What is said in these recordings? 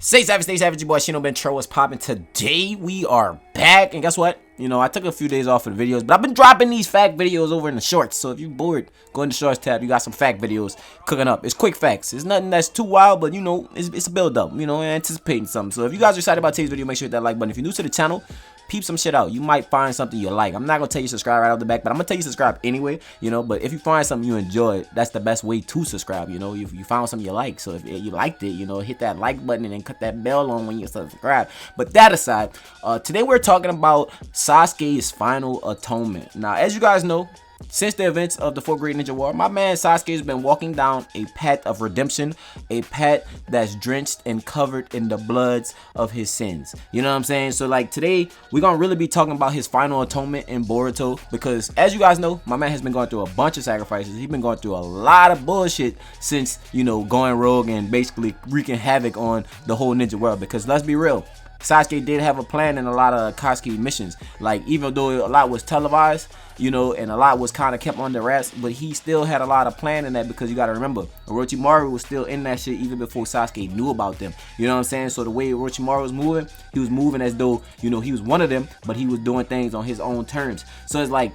Stay savage, your boy Shino Ben Tro was popping. Today we are back, and guess what? You know, I took a few days off of the videos, but I've been dropping these fact videos over in the shorts. So if you're bored, go in the shorts tab. You got some fact videos cooking up. It's quick facts. It's nothing that's too wild, but you know, it's a build up. You know, anticipating something. So if you guys are excited about today's video, make sure you hit that like button. If you're new to the channel, peep some shit out. You might find something you like. I'm not gonna tell you subscribe right off the back, but I'm gonna tell you subscribe anyway, you know. But if you find something you enjoy, that's the best way to subscribe, you know. If you found something you like, so if you liked it, you know, hit that like button and then cut that bell on when you subscribe. But that aside, today we're talking about Sasuke's final atonement. Now, as you guys know, since the events of the 4th Great Ninja War, my man Sasuke has been walking down a path of redemption, a path that's drenched and covered in the bloods of his sins. You know what I'm saying? So like today, we're gonna really be talking about his final atonement in Boruto, because as you guys know, my man has been going through a bunch of sacrifices. He's been going through a lot of bullshit since, you know, going rogue and basically wreaking havoc on the whole ninja world. Because let's be real, Sasuke did have a plan in a lot of Akatsuki missions. Like, even though a lot was televised, you know, and a lot was kind of kept under wraps, but he still had a lot of plan in that, because you got to remember, Orochimaru was still in that shit even before Sasuke knew about them. You know what I'm saying? So the way Orochimaru was moving, he was moving as though, you know, he was one of them, but he was doing things on his own terms. So it's like,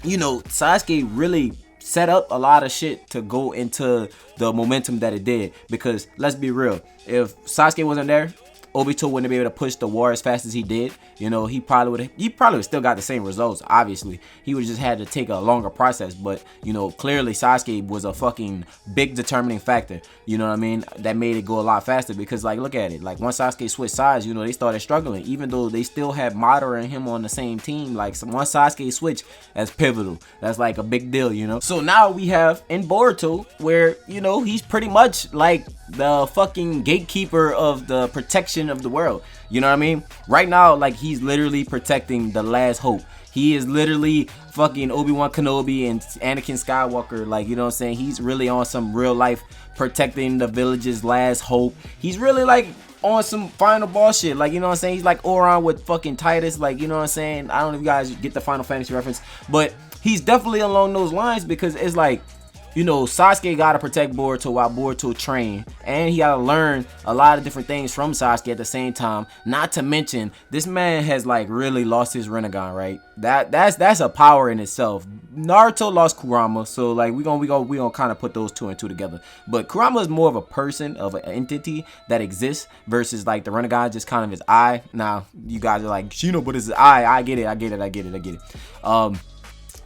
you know, Sasuke really set up a lot of shit to go into the momentum that it did. Because let's be real, if Sasuke wasn't there, Obito wouldn't be able to push the war as fast as he did. You know, he probably would still got the same results. Obviously, he would just had to take a longer process. But you know, clearly Sasuke was a fucking big determining factor. You know what I mean? That made it go a lot faster, because like, look at it. Like, once Sasuke switched sides, you know, they started struggling. Even though they still had Madara and him on the same team, like once Sasuke switched, that's pivotal. That's like a big deal, you know. So now we have in Boruto, where, you know, he's pretty much like the fucking gatekeeper of the protection of the world. You know what I mean? Right now, like, he's literally protecting the last hope. He is literally fucking Obi-Wan Kenobi and Anakin Skywalker. Like, you know what I'm saying? He's really on some real life protecting the village's last hope. He's really like on some final boss shit. Like, you know what I'm saying? He's like Oran with fucking Titus. Like, you know what I'm saying? I don't know if you guys get the Final Fantasy reference, but he's definitely along those lines, because it's like, you know, Sasuke gotta protect Boruto while Boruto train, and he gotta learn a lot of different things from Sasuke at the same time. Not to mention, this man has like really lost his Rinnegan, right? That's a power in itself. Naruto lost Kurama, so like we gonna kind of put those two and two together. But Kurama is more of a person, of an entity that exists, versus like the Rinnegan just kind of his eye. Now you guys are like, Shino, but it's his eye. I get it.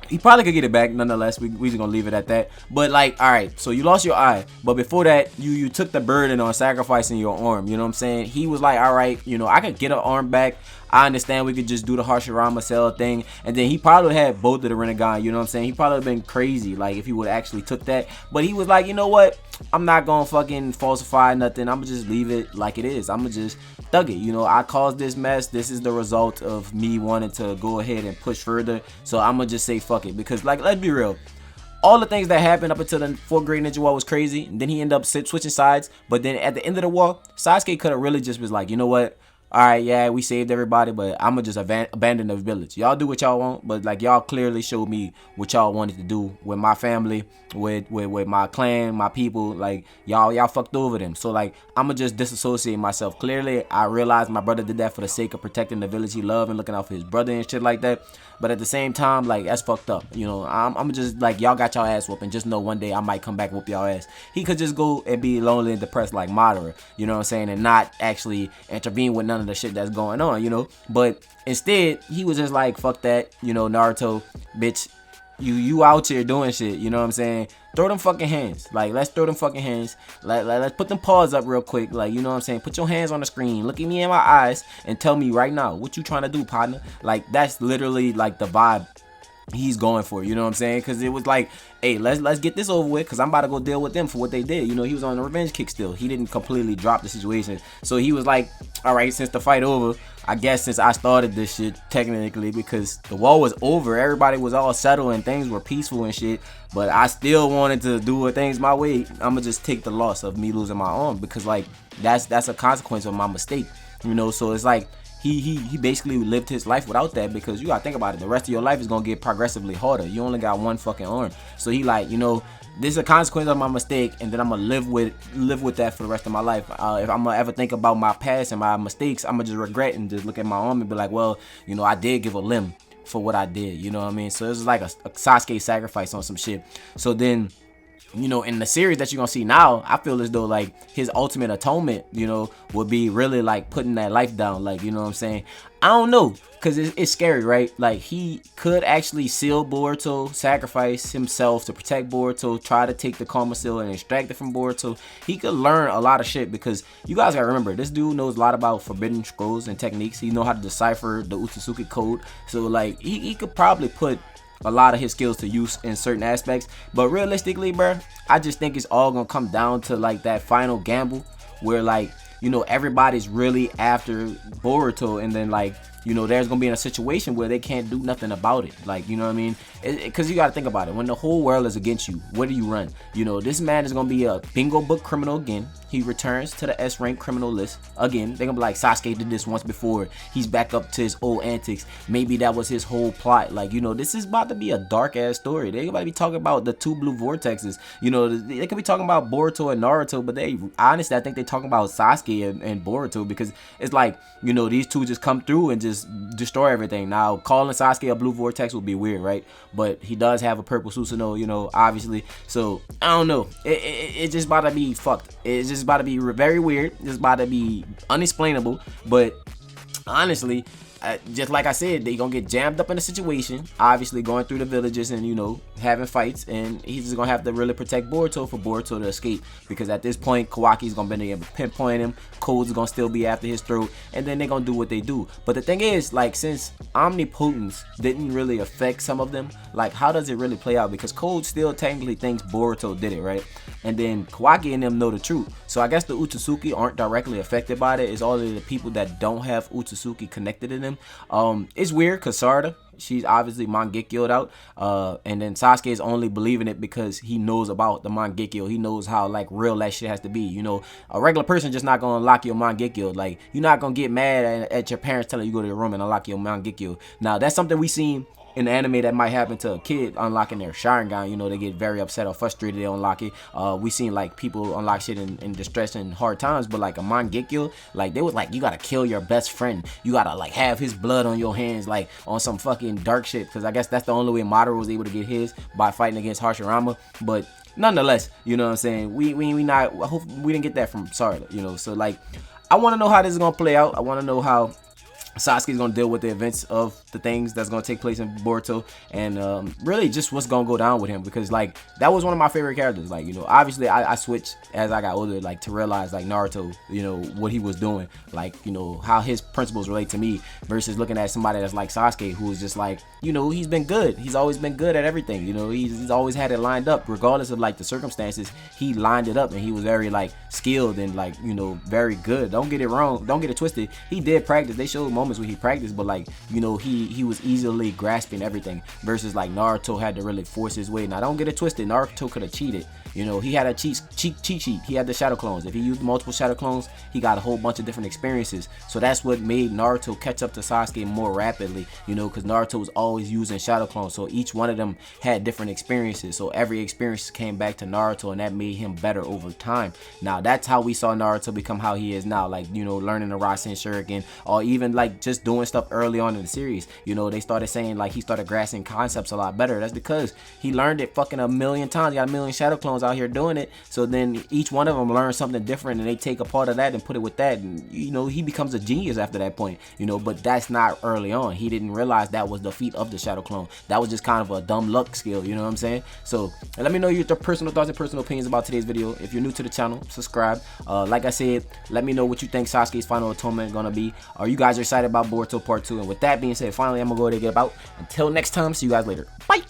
He probably could get it back nonetheless. We just gonna leave it at that. But like, all right, so you lost your eye, but before that, you took the burden on sacrificing your arm. You know what I'm saying? He was like, all right, you know, I could get an arm back. I understand we could just do the Hashirama cell thing, and then he probably had both of the Rinnegan. You know what I'm saying? He probably would have been crazy like if he would actually took that. But he was like, you know what? I'm not gonna fucking falsify nothing. I'm gonna just leave it like it is. I'm gonna just thug it. You know, I caused this mess. This is the result of me wanting to go ahead and push further. So I'm gonna just say fuck it, because like, let's be real. All the things that happened up until the 4th Great Ninja War was crazy. And then he ended up switching sides. But then at the end of the war, Sasuke could have really just was like, you know what? Alright, yeah, we saved everybody, but I'm gonna just abandon the village. Y'all do what y'all want, but like, y'all clearly showed me what y'all wanted to do with my family, with my clan, my people. Like, y'all fucked over them. So like, I'm gonna just disassociate myself. Clearly, I realized my brother did that for the sake of protecting the village he loved and looking out for his brother and shit like that. But at the same time, like, that's fucked up. You know, I'm just like, y'all got y'all ass whooped, and just know one day I might come back and whoop y'all ass. He could just go and be lonely and depressed like Madara, you know what I'm saying, and not actually intervene with none of the shit that's going on, you know. But instead, he was just like, fuck that, you know, Naruto, bitch, you out here doing shit, you know what I'm saying? Throw them fucking hands. Like, let's throw them fucking hands. Let's put them paws up real quick. Like, you know what I'm saying? Put your hands on the screen. Look at me in my eyes and tell me right now what you trying to do, partner. Like, that's literally like the vibe he's going for, you know what I'm saying? Because it was like, hey, let's get this over with, because I'm about to go deal with them for what they did. You know, he was on a revenge kick still. He didn't completely drop the situation. So he was like, all right, since the fight over, I guess since I started this shit technically, because the war was over, everybody was all settled and things were peaceful and shit, but I still wanted to do things my way. I'm gonna just take the loss of me losing my arm, because like, that's a consequence of my mistake, you know. So it's like, he basically lived his life without that, because you gotta think about it, the rest of your life is gonna get progressively harder. You only got one fucking arm. So he like, you know, this is a consequence of my mistake, and then I'm gonna live with that for the rest of my life. If I'm gonna ever think about my past and my mistakes, I'm gonna just regret and just look at my arm and be like, well, you know, I did give a limb for what I did, you know what I mean? So it's like a Sasuke sacrifice on some shit. So then, you know, in the series that you're gonna see now, I feel as though like his ultimate atonement, you know, would be really like putting that life down, like, you know what I'm saying? I don't know, because it's scary, right? Like, he could actually seal Boruto, sacrifice himself to protect Boruto, try to take the karma seal and extract it from Boruto. He could learn a lot of shit, because you guys gotta remember, this dude knows a lot about forbidden scrolls and techniques. He know how to decipher the Otsutsuki code. So like, he could probably put a lot of his skills to use in certain aspects. But realistically, bro, I just think it's all gonna come down to like that final gamble where, like, you know, everybody's really after Boruto, and then like, you know, there's gonna be in a situation where they can't do nothing about it. Like, you know what I mean? Because you gotta think about it, when the whole world is against you, what do you run? You know, this man is gonna be a bingo book criminal again. He returns to the S rank criminal list again. They're gonna be like, Sasuke did this once before, he's back up to his old antics. Maybe that was his whole plot. Like, you know, this is about to be a dark ass story. They about to be talking about the two blue vortexes. You know, they could be talking about Boruto and Naruto, but they honestly, I think they're talking about Sasuke and Boruto, because it's like, you know, these two just come through and just destroy everything. Now, calling Sasuke a blue vortex would be weird, right? But he does have a purple Susanoo, you know, obviously. So I don't know, it's just about to be fucked. It's just about to be very weird. It's about to be unexplainable. But honestly, just like I said, they gonna get jammed up in a situation, obviously going through the villages and, you know, having fights, and he's just gonna have to really protect Boruto for Boruto to escape, because at this point Kawaki's gonna be able to pinpoint him, Code's gonna still be after his throat, and then they're gonna do what they do. But the thing is, like, since omnipotence didn't really affect some of them, like, how does it really play out? Because Code still technically thinks Boruto did it, right? And then Kawaki and them know the truth. So I guess the Otsutsuki aren't directly affected by it. It's all of the people that don't have Otsutsuki connected to them. It's weird because Sarada, she's obviously Mangekyo'd out, and then Sasuke is only believing it because he knows about the Mangekyo. He knows how like real that shit has to be. You know, a regular person just not gonna unlock your Mangekyo. Like, you're not gonna get mad at your parents telling you go to your room and unlock your Mangekyo. Now that's something we seen in the anime that might happen to a kid unlocking their Sharingan. You know, they get very upset or frustrated, they unlock it. We seen like people unlock shit in distress and hard times, but like a Mangekyo, like they was like, you gotta kill your best friend, you gotta like have his blood on your hands, like on some fucking dark shit, because I guess that's the only way Madara was able to get his, by fighting against Hashirama. But nonetheless, you know what I'm saying, we not, I hope we didn't get that from Sarada, you know. So like, I want to know how this is gonna play out. I want to know how Sasuke's gonna deal with the events of the things that's gonna take place in Boruto, and really just what's gonna go down with him, because like that was one of my favorite characters. Like, you know, obviously I switched as I got older, like to realize like Naruto, you know, what he was doing, like, you know, how his principles relate to me, versus looking at somebody that's like Sasuke, who is just like, you know, he's been good, he's always been good at everything, you know, he's always had it lined up regardless of like the circumstances. He lined it up, and he was very like skilled and like, you know, very good. Don't get it wrong, don't get it twisted, he did practice. They showed moments where he practiced, but like, you know, he was easily grasping everything, versus like Naruto had to really force his way. Now don't get it twisted, Naruto could have cheated. You know, he had a cheat sheet. He had the shadow clones. If he used multiple shadow clones, he got a whole bunch of different experiences. So that's what made Naruto catch up to Sasuke more rapidly, you know, because Naruto was always using shadow clones. So each one of them had different experiences. So every experience came back to Naruto, and that made him better over time. Now that's how we saw Naruto become how he is now, like, you know, learning the Rasen Shuriken, or even like just doing stuff early on in the series. You know, they started saying like he started grasping concepts a lot better. That's because he learned it fucking a million times. He got a million shadow clones out here doing it. So then each one of them learns something different, and they take a part of that and put it with that, and you know, he becomes a genius after that point, you know. But that's not early on. He didn't realize that was the feat of the shadow clone. That was just kind of a dumb luck skill, you know what I'm saying? So let me know your personal thoughts and personal opinions about today's video. If you're new to the channel, subscribe. Like I said, let me know what you think Sasuke's final atonement is gonna be. Are you guys excited about Boruto Part 2? And with that being said, finally I'm gonna go ahead and get about. Until next time, see you guys later. Bye.